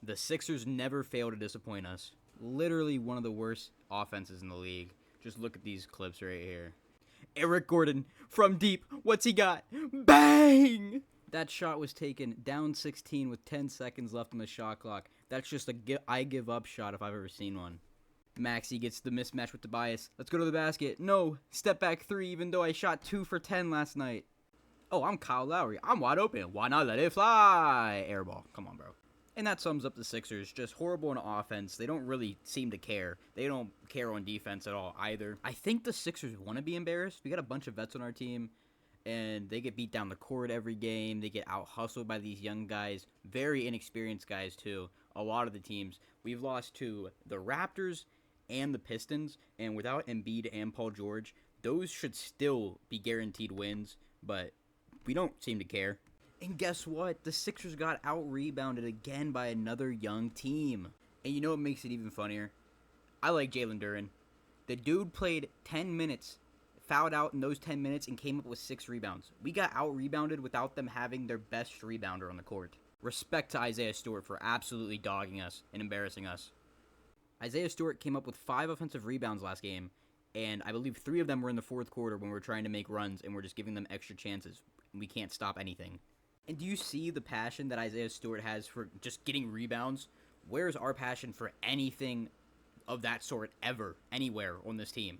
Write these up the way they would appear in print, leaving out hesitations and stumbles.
The Sixers never fail to disappoint us. Literally one of the worst offenses in the league. Just look at these clips right here. Eric Gordon from deep. What's he got? Bang! That shot was taken down 16 with 10 seconds left on the shot clock. That's just a I give up shot if I've ever seen one. Maxey gets the mismatch with Tobias. Let's go to the basket. No, step back three even though I shot 2 for 10 last night. Oh, I'm Kyle Lowry. I'm wide open. Why not let it fly? Airball. Come on, bro. And that sums up the Sixers. Just horrible on offense. They don't really seem to care. They don't care on defense at all either. I think the Sixers want to be embarrassed. We got a bunch of vets on our team, and they get beat down the court every game. They get out-hustled by these young guys. Very inexperienced guys, too. A lot of the teams. We've lost to the Raptors and the Pistons, and without Embiid and Paul George, those should still be guaranteed wins, but we don't seem to care. And guess what? The Sixers got out-rebounded again by another young team. And you know what makes it even funnier? I like Jalen Duren. The dude played 10 minutes, fouled out in those 10 minutes, and came up with 6 rebounds. We got out-rebounded without them having their best rebounder on the court. Respect to Isaiah Stewart for absolutely dogging us and embarrassing us. Isaiah Stewart came up with 5 offensive rebounds last game, and I believe 3 of them were in the fourth quarter when we were trying to make runs, and we're just giving them extra chances. We can't stop anything. And do you see the passion that Isaiah Stewart has for just getting rebounds? Where's our passion for anything of that sort ever, anywhere on this team?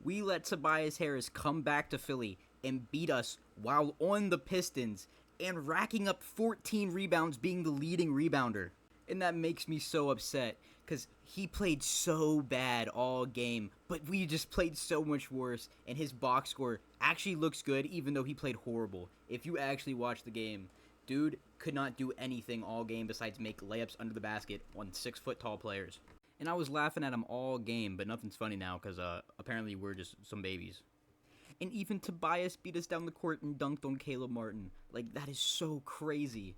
We let Tobias Harris come back to Philly and beat us while on the Pistons and racking up 14 rebounds, being the leading rebounder. And that makes me so upset because he played so bad all game, but we just played so much worse, and his box score actually looks good even though he played horrible. If you actually watch the game, dude could not do anything all game besides make layups under the basket on 6-foot-tall players. And I was laughing at him all game, but nothing's funny now because apparently we're just some babies. And even Tobias beat us down the court and dunked on Caleb Martin. Like, that is so crazy.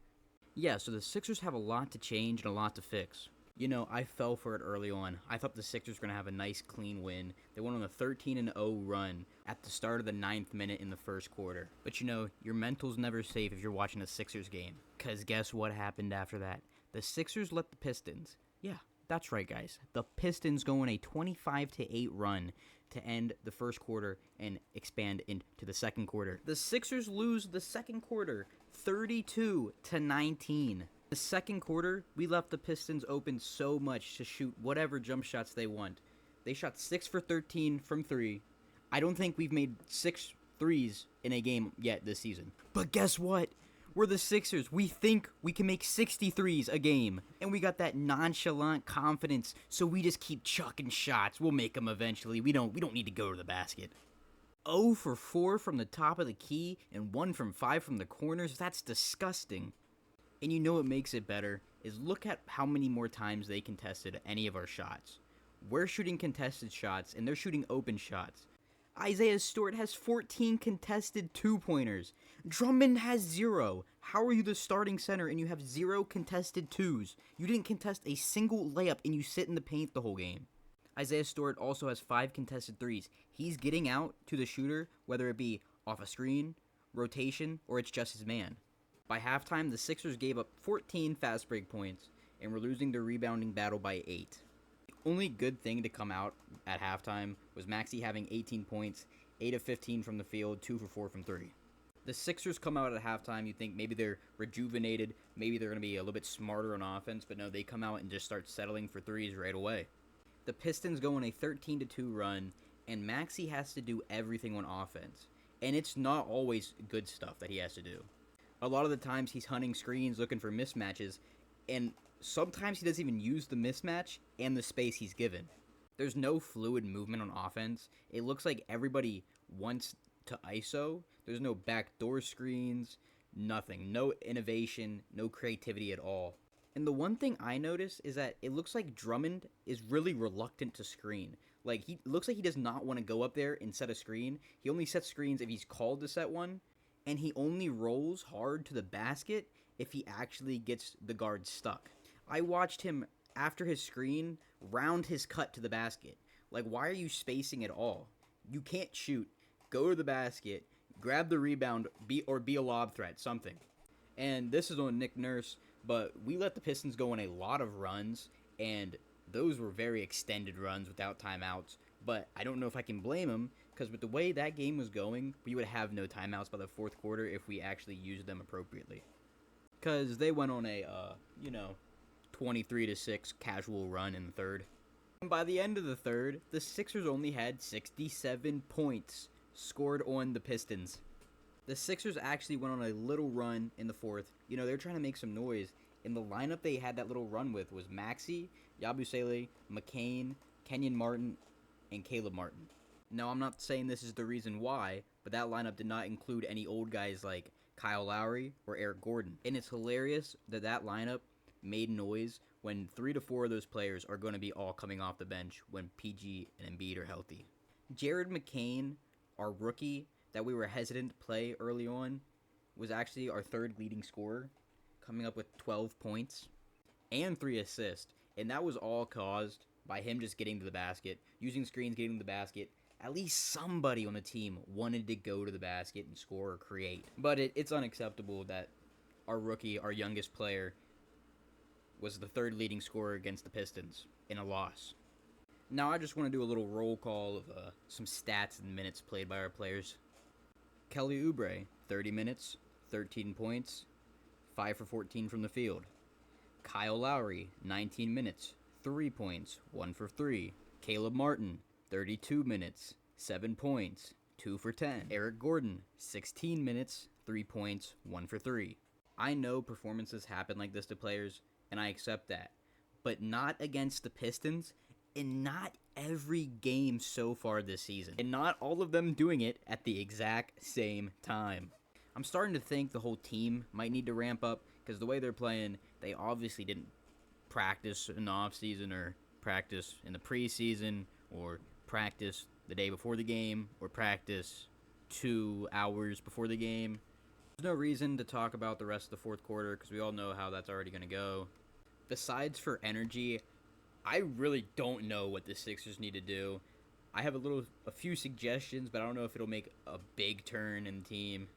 Yeah, so the Sixers have a lot to change and a lot to fix. You know, I fell for it early on. I thought the Sixers were going to have a nice, clean win. They went on a 13-0 run at the start of the 9th minute in the first quarter. But you know, your mental's never safe if you're watching a Sixers game. Because guess what happened after that? The Sixers let the Pistons. Yeah, that's right, guys. The Pistons go on a 25-8 run to end the first quarter and expand into the second quarter. The Sixers lose the second quarter 32-19. The second quarter, we left the Pistons open so much to shoot whatever jump shots they want. They shot 6 for 13 from 3. I don't think we've made 6 threes in a game yet this season. But guess what? We're the Sixers. We think we can make 63s a game. And we got that nonchalant confidence, so we just keep chucking shots. We'll make them eventually. We don't need to go to the basket. 0 for 4 from the top of the key and 1 from 5 from the corners. That's disgusting. And you know what makes it better is look at how many more times they contested any of our shots. We're shooting contested shots, and they're shooting open shots. Isaiah Stewart has 14 contested two-pointers. Drummond has 0. How are you the starting center and you have 0 contested twos? You didn't contest a single layup and you sit in the paint the whole game. Isaiah Stewart also has 5 contested threes. He's getting out to the shooter, whether it be off a screen, rotation, or it's just his man. By halftime, the Sixers gave up 14 fast break points and were losing their rebounding battle by 8. The only good thing to come out at halftime was Maxey having 18 points, 8 of 15 from the field, 2 for 4 from 3. The Sixers come out at halftime, you think maybe they're rejuvenated, maybe they're going to be a little bit smarter on offense, but no, they come out and just start settling for threes right away. The Pistons go on a 13-2 run, and Maxey has to do everything on offense. And it's not always good stuff that he has to do. A lot of the times he's hunting screens, looking for mismatches, and sometimes he doesn't even use the mismatch and the space he's given. There's no fluid movement on offense. It looks like everybody wants to ISO. There's no backdoor screens, nothing. No innovation, no creativity at all. And the one thing I noticed is that it looks like Drummond is really reluctant to screen. Like, he looks like he does not want to go up there and set a screen. He only sets screens if he's called to set one. And he only rolls hard to the basket if he actually gets the guard stuck. I watched him, after his screen, round his cut to the basket. Like, why are you spacing at all? You can't shoot. Go to the basket, grab the rebound, be a lob threat, something. And this is on Nick Nurse. But we let the Pistons go on a lot of runs, and those were very extended runs without timeouts. But I don't know if I can blame them, because with the way that game was going, we would have no timeouts by the fourth quarter if we actually used them appropriately. Because they went on a, 23-6 casual run in the third. And by the end of the third, the Sixers only had 67 points scored on the Pistons. The Sixers actually went on a little run in the fourth. You know, they're trying to make some noise. And the lineup they had that little run with was Maxey, Yabusele, McCain, Kenyon Martin, and Caleb Martin. Now, I'm not saying this is the reason why, but that lineup did not include any old guys like Kyle Lowry or Eric Gordon. And it's hilarious that that lineup made noise when 3 to 4 of those players are going to be all coming off the bench when PG and Embiid are healthy. Jared McCain, our rookie that we were hesitant to play early on, was actually our third leading scorer, coming up with 12 points and 3 assists. And that was all caused by him just getting to the basket, using screens, getting to the basket. At least somebody on the team wanted to go to the basket and score or create. But it's unacceptable that our rookie, our youngest player, was the third leading scorer against the Pistons in a loss. Now I just want to do a little roll call of some stats and minutes played by our players. Kelly Oubre, 30 minutes, 13 points, 5 for 14 from the field. Kyle Lowry, 19 minutes, 3 points, 1 for 3. Caleb Martin, 32 minutes, 7 points, 2 for 10. Eric Gordon, 16 minutes, 3 points, 1 for 3. I know performances happen like this to players, and I accept that. But not against the Pistons, and not every game so far this season. And not all of them doing it at the exact same time. I'm starting to think the whole team might need to ramp up, because the way they're playing, they obviously didn't practice in the offseason or practice in the preseason or practice the day before the game or practice 2 hours before the game. There's no reason to talk about the rest of the fourth quarter because we all know how that's already going to go. Besides for energy, I really don't know what the Sixers need to do. I have a few suggestions, but I don't know if it'll make a big turn in the team.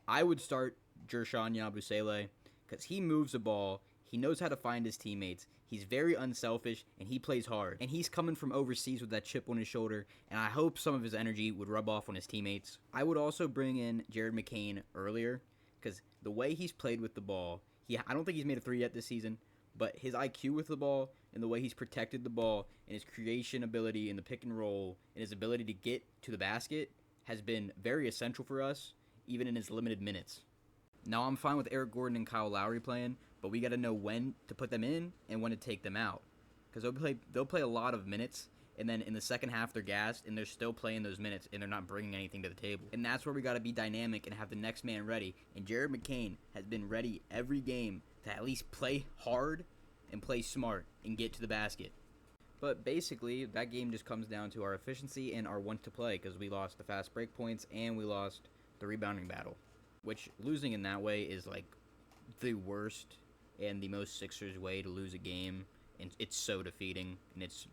I would start Jershon Yabusele because he moves the ball. He knows how to find his teammates. He's very unselfish, and he plays hard. And he's coming from overseas with that chip on his shoulder, and I hope some of his energy would rub off on his teammates. I would also bring in Jared McCain earlier because the way he's played with the ball, I don't think he's made a 3 yet this season, but his IQ with the ball and the way he's protected the ball and his creation ability in the pick and roll and his ability to get to the basket has been very essential for us, even in his limited minutes. Now, I'm fine with Eric Gordon and Kyle Lowry playing, but we got to know when to put them in and when to take them out. Because they'll play a lot of minutes, and then in the second half they're gassed, and they're still playing those minutes, and they're not bringing anything to the table. And that's where we got to be dynamic and have the next man ready. And Jared McCain has been ready every game to at least play hard and play smart and get to the basket. But basically, that game just comes down to our efficiency and our want to play, because we lost the fast break points and we lost the rebounding battle. Which, losing in that way is like the worst and the most Sixers way to lose a game. And it's so defeating, and it's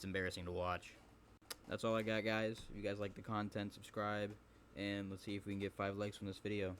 embarrassing to watch. That's all I got, guys. If you guys like the content, subscribe, and let's see if we can get 5 likes on this video.